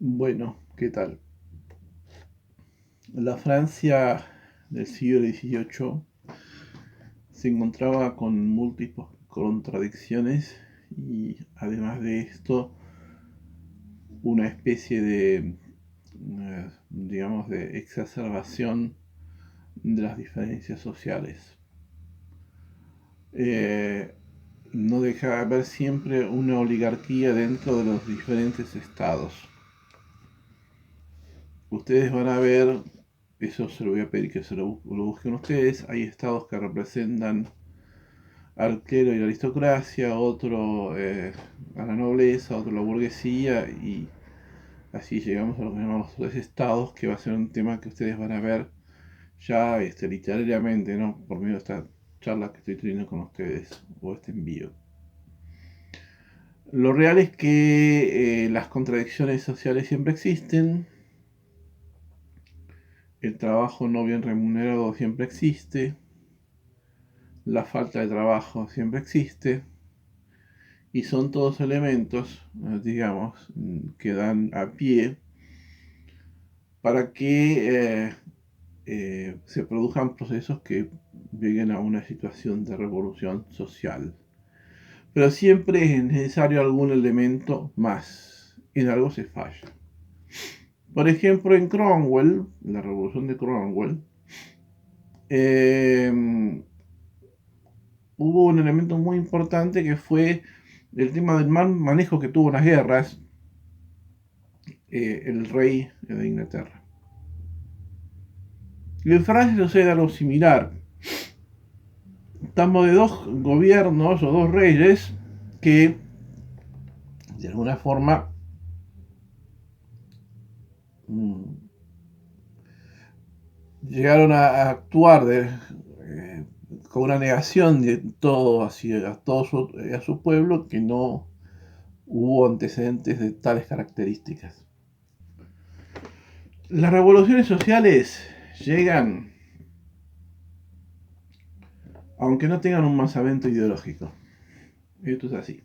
Bueno, ¿qué tal? La Francia del siglo XVIII se encontraba con múltiples contradicciones y además de esto una especie de, digamos, de exacerbación de las diferencias sociales. Eh, no deja de haber siempre una oligarquía dentro de los diferentes estados. Ustedes van a ver, eso se lo voy a pedir que lo busquen ustedes, hay estados que representan al clero y la aristocracia, otro a la nobleza, otro a la burguesía, y así llegamos a lo que llamamos los tres estados, que va a ser un tema que ustedes van a ver ya literariamente, ¿no? Por medio de esta charla que estoy teniendo con ustedes, o este envío. Lo real es que las contradicciones sociales siempre existen, el trabajo no bien remunerado siempre existe, la falta de trabajo siempre existe, y son todos elementos, digamos, que dan a pie para que se produzcan procesos que lleguen a una situación de revolución social. Pero siempre es necesario algún elemento más. En algo se falla. Por ejemplo, en Cromwell, la revolución de Cromwell, eh, hubo un elemento muy importante que fue el tema del mal manejo que tuvo en las guerras el rey de Inglaterra. Y en Francia sucede algo similar. Estamos de dos gobiernos o dos reyes que de alguna forma llegaron a actuar con una negación de todo hacia a su pueblo, que no hubo antecedentes de tales características. Las revoluciones sociales llegan aunque no tengan un basamento ideológico. Esto es así.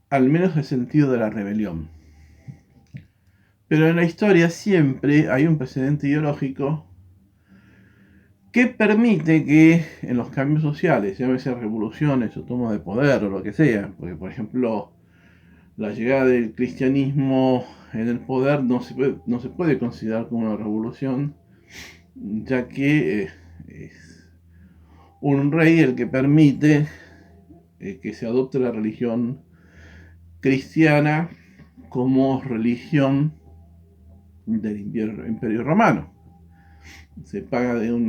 Al menos el sentido de la rebelión. Pero en la historia siempre hay un precedente ideológico que permite que en los cambios sociales, llámese revoluciones o toma de poder o lo que sea, porque por ejemplo la llegada del cristianismo en el poder no se puede considerar como una revolución, ya que es un rey el que permite que se adopte la religión cristiana como religión del Imperio Romano. Se pasa de un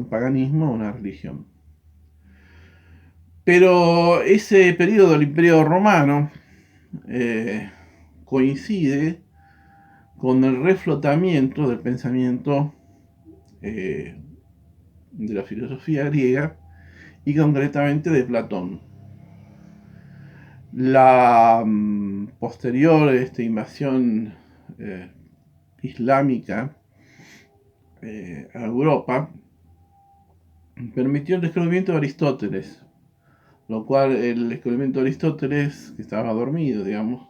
paganismo a una religión. Pero ese periodo del Imperio Romano coincide con el reflotamiento del pensamiento de la filosofía griega y concretamente de Platón. La posterior invasión islámica a Europa permitió el descubrimiento de Aristóteles, lo cual el descubrimiento de Aristóteles, que estaba dormido, digamos,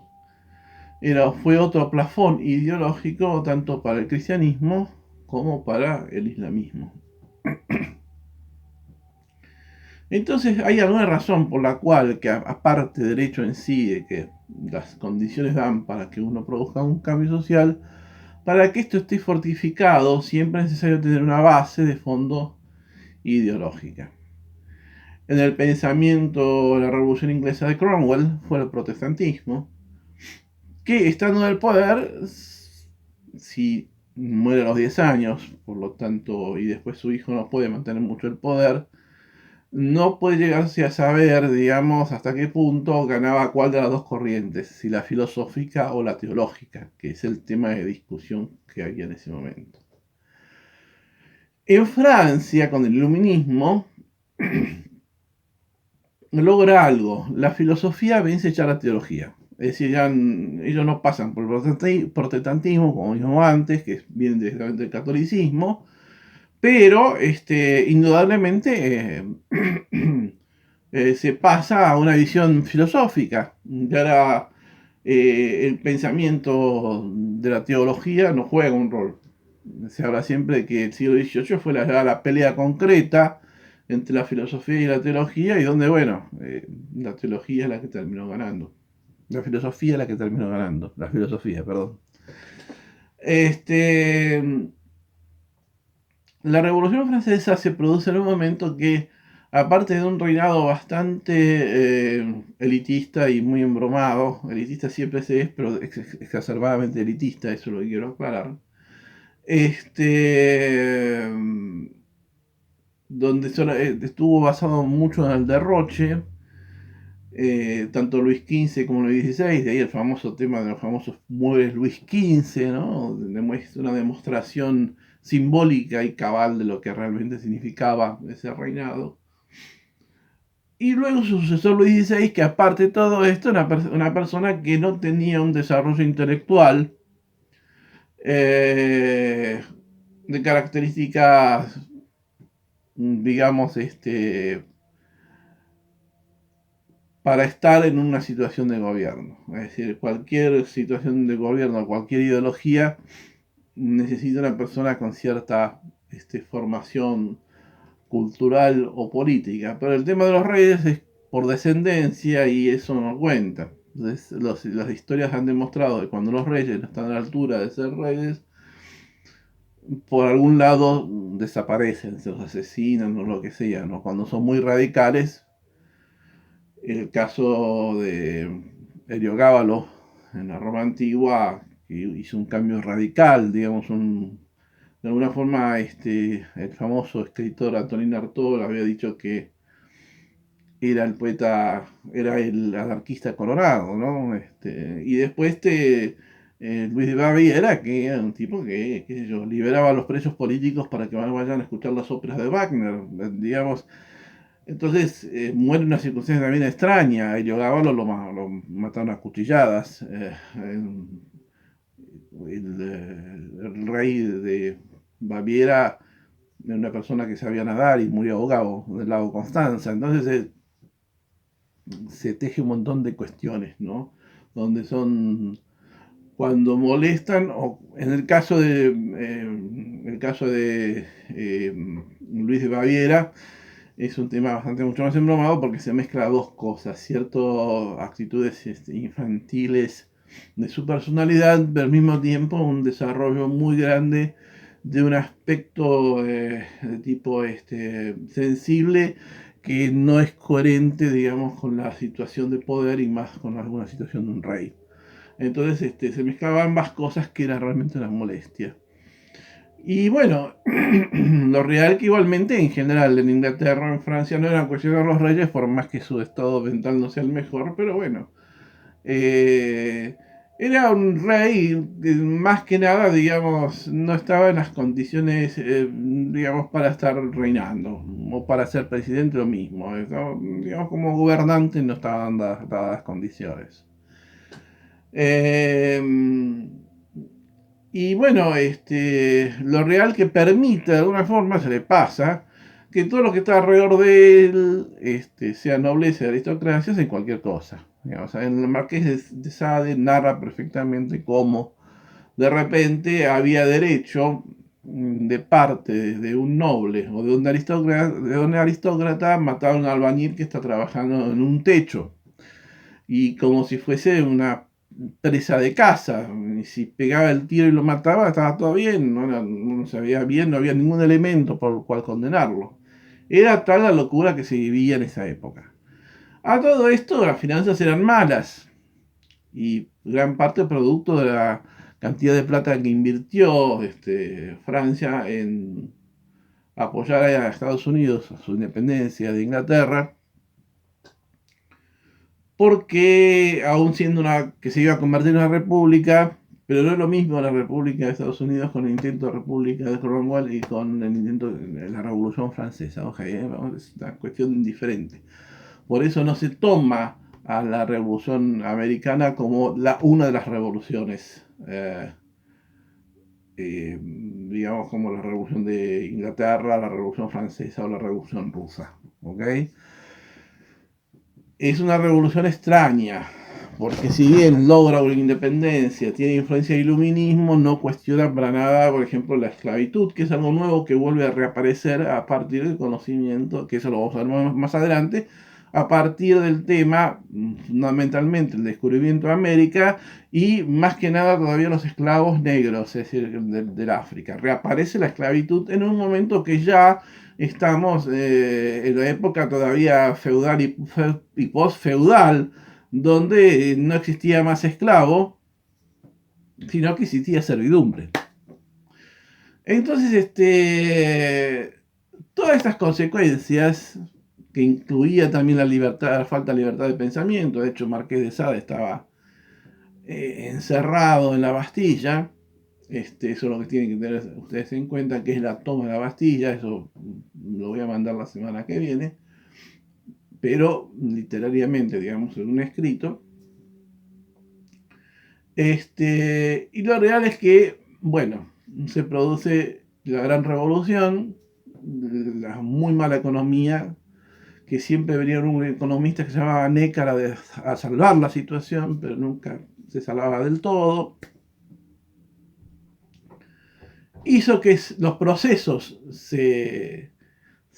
fue otro plafón ideológico tanto para el cristianismo como para el islamismo. Entonces hay alguna razón por la cual, que aparte del hecho en sí de que las condiciones dan para que uno produzca un cambio social, para que esto esté fortificado siempre es necesario tener una base de fondo ideológica. En el pensamiento de la Revolución Inglesa de Cromwell fue el protestantismo, que estando en el poder, si muere a los 10 años, por lo tanto, y después su hijo no puede mantener mucho el poder, no puede llegarse a saber, digamos, hasta qué punto ganaba cuál de las dos corrientes, si la filosófica o la teológica, que es el tema de discusión que había en ese momento. En Francia, con el iluminismo, logra algo. La filosofía vence ya la teología. Es decir, ya ellos no pasan por el protestantismo, como dijimos antes, que viene directamente del catolicismo, pero indudablemente se pasa a una visión filosófica. Ya el pensamiento de la teología no juega un rol. Se habla siempre de que el siglo XVIII fue la pelea concreta entre la filosofía y la teología, y donde, bueno, la teología es la que terminó ganando. La filosofía es la que terminó ganando. La filosofía, perdón. Este, la Revolución Francesa se produce en un momento que, aparte de un reinado bastante elitista y muy embromado, elitista siempre se es, pero exacerbadamente elitista, eso es lo que quiero aclarar, este, donde estuvo basado mucho en el derroche, tanto Luis XV como Luis XVI, de ahí el famoso tema de los famosos muebles Luis XV, ¿no? Es una demostración simbólica y cabal de lo que realmente significaba ese reinado. Y luego su sucesor Luis XVI, que aparte de todo esto, una persona que no tenía un desarrollo intelectual de características, digamos, para estar en una situación de gobierno. Es decir, cualquier situación de gobierno, cualquier ideología, necesita una persona con cierta formación cultural o política. Pero el tema de los reyes es por descendencia y eso no cuenta. Entonces, las historias han demostrado que cuando los reyes no están a la altura de ser reyes, por algún lado desaparecen, se los asesinan o lo que sea, ¿no? Cuando son muy radicales, el caso de Heliogábalo en la Roma antigua, que hizo un cambio radical, digamos, de alguna forma el famoso escritor Antonin Artaud había dicho que era el poeta, era el anarquista colorado, ¿no? Y después Luis de Baviera, que era un tipo que, qué sé yo, liberaba a los presos políticos para que vayan a escuchar las óperas de Wagner, digamos. Entonces muere en una circunstancia también extraña. Elio Gábalo lo mataron a cuchilladas. El rey de Baviera era una persona que sabía nadar y murió ahogado del lago Constanza. Entonces se teje un montón de cuestiones, ¿no? Donde son cuando molestan, o en el caso de Luis de Baviera, es un tema bastante mucho más embromado porque se mezcla dos cosas, ciertas actitudes infantiles de su personalidad, pero al mismo tiempo un desarrollo muy grande de un aspecto de tipo sensible que no es coherente, digamos, con la situación de poder y más con alguna situación de un rey. Entonces se mezclaban ambas cosas que era realmente una molestia. Y bueno, lo real que igualmente en general en Inglaterra, en Francia, no eran cuestión de los reyes, por más que su estado mental no sea el mejor, pero bueno, eh, era un rey, más que nada, digamos, no estaba en las condiciones, digamos, para estar reinando, o para ser presidente lo mismo, digamos, como gobernante no estaban dadas las condiciones. Eh, y bueno, lo real que permite de alguna forma se le pasa que todo lo que está alrededor de él, sea nobleza y aristocracia, en cualquier cosa. Digamos, en el Marqués de Sade narra perfectamente cómo de repente había derecho de parte de un noble o de un aristócrata matar a un albañil que está trabajando en un techo. Y como si fuese una presa de caza. Y si pegaba el tiro y lo mataba, estaba todo bien, no se veía bien, no había ningún elemento por el cual condenarlo. Era tal la locura que se vivía en esa época. A todo esto, las finanzas eran malas y gran parte producto de la cantidad de plata que invirtió Francia en apoyar a Estados Unidos a su independencia de Inglaterra, porque aún siendo una que se iba a convertir en una república, pero no es lo mismo la República de Estados Unidos con el intento de República de Cromwell y con el intento de la Revolución Francesa. Es una cuestión diferente. Por eso no se toma a la Revolución Americana como una de las revoluciones, digamos como la Revolución de Inglaterra, la Revolución Francesa o la Revolución Rusa. ¿Ok? Es una revolución extraña, porque si bien logra una independencia, tiene influencia del iluminismo, no cuestiona para nada, por ejemplo, la esclavitud, que es algo nuevo que vuelve a reaparecer a partir del conocimiento, que eso lo vamos a ver más adelante, a partir del tema, fundamentalmente, el descubrimiento de América y más que nada todavía los esclavos negros, es decir, del África. Reaparece la esclavitud en un momento que ya estamos en la época todavía feudal y post-feudal, donde no existía más esclavo, sino que existía servidumbre. Entonces, todas estas consecuencias, que incluía también la falta de libertad de pensamiento, de hecho Marqués de Sade estaba encerrado en la Bastilla, eso es lo que tienen que tener ustedes en cuenta, que es la toma de la Bastilla, eso lo voy a mandar la semana que viene, pero literariamente, digamos, en un escrito. Y lo real es que, bueno, se produce la gran revolución, la muy mala economía, que siempre venía un economista que se llamaba Nécar a salvar la situación, pero nunca se salvaba del todo. Hizo que los procesos se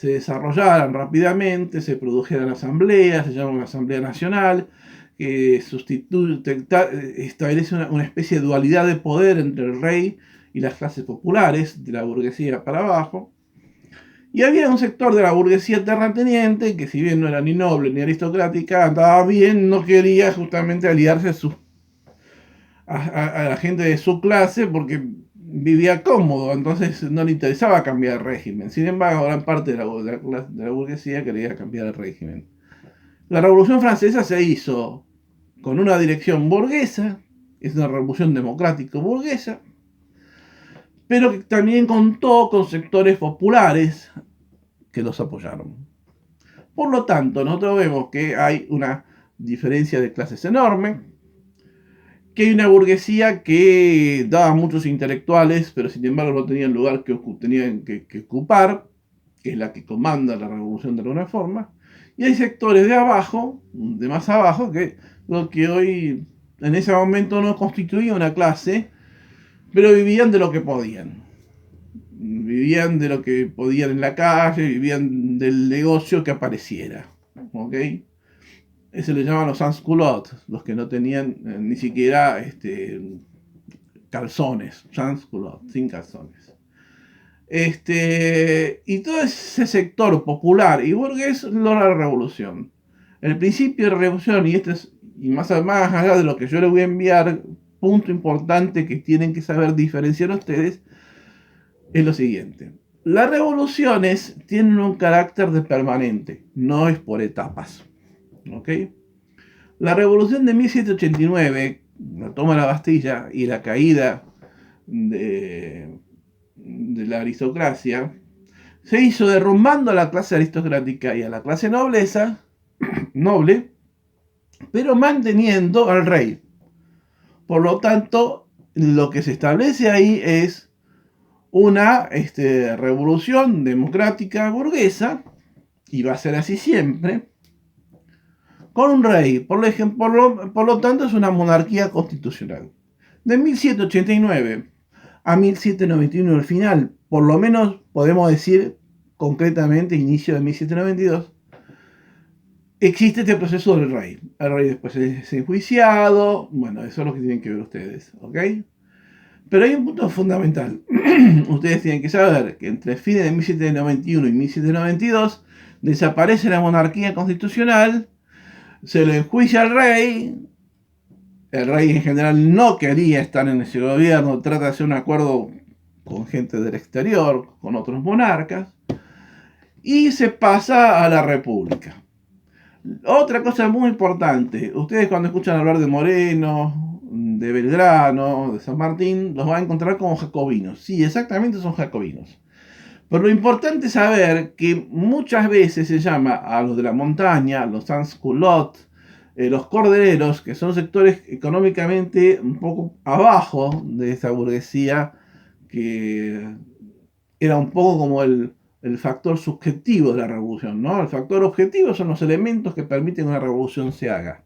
desarrollaran rápidamente, se produjeran asambleas, se llama una asamblea nacional, que establece una especie de dualidad de poder entre el rey y las clases populares, de la burguesía para abajo. Y había un sector de la burguesía terrateniente que, si bien no era ni noble ni aristocrática, andaba bien, no quería justamente aliarse a la gente de su clase porque vivía cómodo, entonces no le interesaba cambiar el régimen. Sin embargo, gran parte de la burguesía quería cambiar el régimen. La Revolución Francesa se hizo con una dirección burguesa, es una revolución democrático-burguesa, pero que también contó con sectores populares que los apoyaron. Por lo tanto, nosotros vemos que hay una diferencia de clases enorme, que hay una burguesía que daba muchos intelectuales, pero sin embargo no tenían lugar que tenían que ocupar, que es la que comanda la revolución de alguna forma, y hay sectores de abajo, de más abajo, que lo que hoy en ese momento no constituía una clase, pero vivían de lo que podían. Vivían de lo que podían en la calle, vivían del negocio que apareciera. ¿Ok? Se le llaman los sans-culottes, los que no tenían ni siquiera calzones, sans-culottes, sin calzones. Y todo ese sector popular y burgués logra la revolución. El principio de la revolución, y más allá de lo que yo les voy a enviar, punto importante que tienen que saber diferenciar ustedes, es lo siguiente. Las revoluciones tienen un carácter de permanente, no es por etapas. ¿Ok? La revolución de 1789, la toma de la Bastilla y la caída de la aristocracia, se hizo derrumbando a la clase aristocrática y a la clase noble, pero manteniendo al rey. Por lo tanto, lo que se establece ahí es una revolución democrática burguesa, y va a ser así siempre, con un rey. Por lo tanto, es una monarquía constitucional. De 1789 a 1791, al final, por lo menos podemos decir concretamente, inicio de 1792, existe este proceso del rey. El rey después es enjuiciado. Bueno, eso es lo que tienen que ver ustedes, ¿ok? Pero hay un punto fundamental. Ustedes tienen que saber que entre fines de 1791 y 1792 desaparece la monarquía constitucional, se le enjuicia al rey. El rey en general no quería estar en ese gobierno, trata de hacer un acuerdo con gente del exterior, con otros monarcas, y se pasa a la república. Otra cosa muy importante, ustedes cuando escuchan hablar de Moreno, de Belgrano, de San Martín, los van a encontrar como jacobinos. Sí, exactamente son jacobinos. Pero lo importante es saber que muchas veces se llama a los de la montaña, los sans-culottes, los cordeleros, que son sectores económicamente un poco abajo de esa burguesía, que era un poco como el factor subjetivo de la revolución, ¿no? El factor objetivo son los elementos que permiten que una revolución se haga.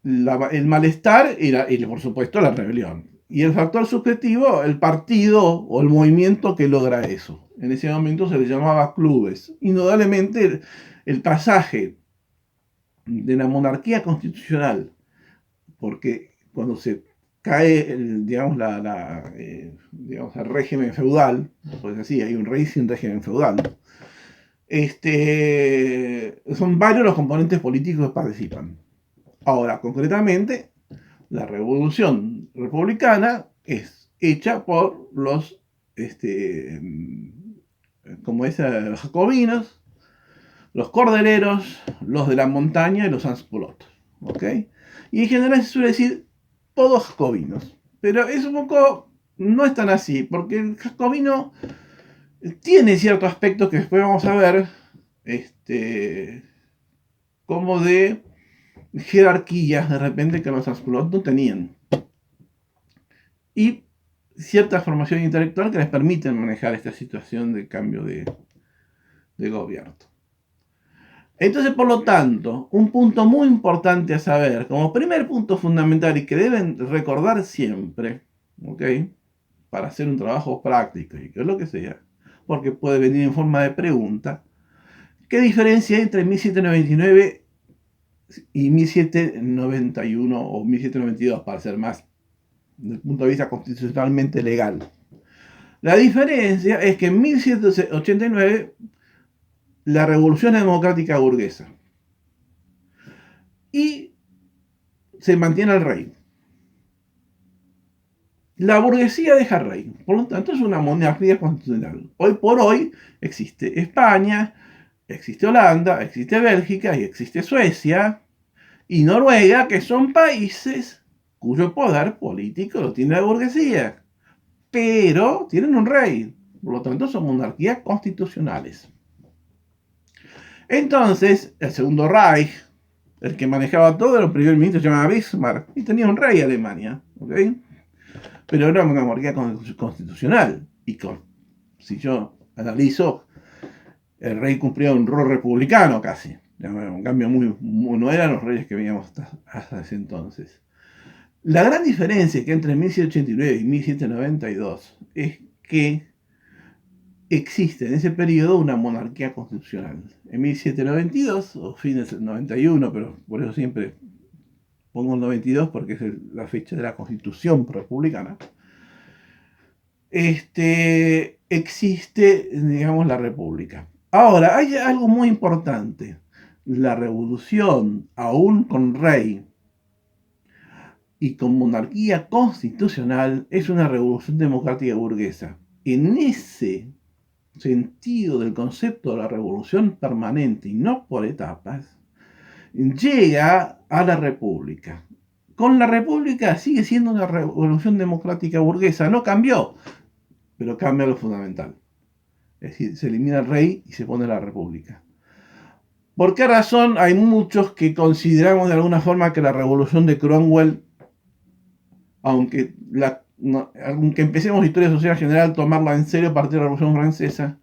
el malestar y, por supuesto, la rebelión. Y el factor subjetivo, el partido o el movimiento que logra eso. En ese momento se le llamaba clubes. Indudablemente, el pasaje de la monarquía constitucional, porque cuando se cae, digamos, digamos, el régimen feudal, pues así, hay un rey sin régimen feudal, son varios los componentes políticos que participan. Ahora, concretamente, la revolución republicana es hecha por los, como es, los jacobinos, los cordeleros, los de la montaña y los sans-culottes, ¿ok? Y en general se suele decir todos jacobinos, pero es un poco, no es tan así, porque el jacobino tiene ciertos aspectos que después vamos a ver, como de jerarquías de repente que los sans-culottes no tenían. Y cierta formación intelectual que les permiten manejar esta situación de cambio de gobierno. Entonces, por lo tanto, un punto muy importante a saber, como primer punto fundamental y que deben recordar siempre, ¿ok? Para hacer un trabajo práctico y que es lo que sea, porque puede venir en forma de pregunta, ¿qué diferencia hay entre 1799 y 1791 o 1792, para ser más, desde el punto de vista constitucionalmente legal? La diferencia es que en 1789 la revolución democrática burguesa y se mantiene el rey. La burguesía deja al rey, por lo tanto es una monarquía constitucional. Hoy por hoy existe España, existe Holanda, existe Bélgica y existe Suecia y Noruega, que son países cuyo poder político lo tiene la burguesía, pero tienen un rey, por lo tanto son monarquías constitucionales. Entonces, el Segundo Reich, el que manejaba todo, era un primer ministro, se llamaba Bismarck, y tenía un rey Alemania, ¿ok? Pero era una monarquía constitucional, y si yo analizo, el rey cumplía un rol republicano casi, un cambio no eran los reyes que veníamos hasta ese entonces. La gran diferencia que entre 1789 y 1792 es que existe en ese periodo una monarquía constitucional. En 1792, o fines del 91, pero por eso siempre pongo el 92 porque es la fecha de la Constitución republicana, existe, digamos, la República. Ahora, hay algo muy importante. La revolución, aún con rey y con monarquía constitucional, es una revolución democrática burguesa. En ese sentido del concepto de la revolución permanente y no por etapas, llega a la República. Con la República sigue siendo una revolución democrática burguesa, no cambió, pero cambia lo fundamental. Es decir, se elimina el rey y se pone la República. ¿Por qué razón? Hay muchos que consideramos de alguna forma que la revolución de Cromwell, aunque empecemos historia social general, tomarla en serio a partir de la Revolución Francesa,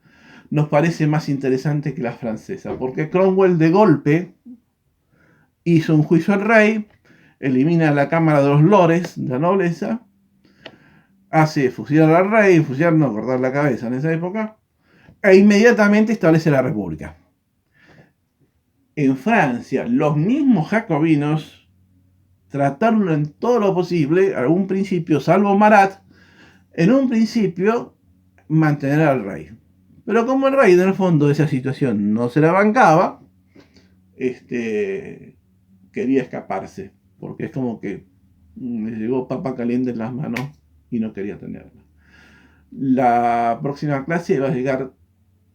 nos parece más interesante que la francesa, porque Cromwell de golpe hizo un juicio al rey, elimina la Cámara de los Lores, de la nobleza, hace fusilar al rey, cortar la cabeza en esa época, e inmediatamente establece la República. En Francia, los mismos jacobinos trataron en todo lo posible, algún principio, salvo Marat, en un principio mantener al rey. Pero como el rey, en el fondo, de esa situación no se la bancaba, quería escaparse, porque es como que le llegó papa caliente en las manos y no quería tenerla. La próxima clase va a llegar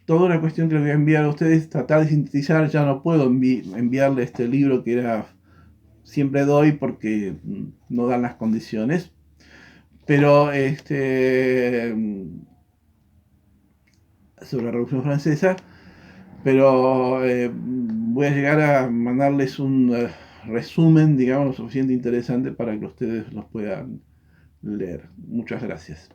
toda una cuestión que les voy a enviar a ustedes, tratar de sintetizar. Ya no puedo enviarle este libro que siempre doy porque no dan las condiciones, pero sobre la Revolución Francesa, pero voy a llegar a mandarles un resumen, digamos, lo suficiente interesante para que ustedes los puedan leer. Muchas gracias.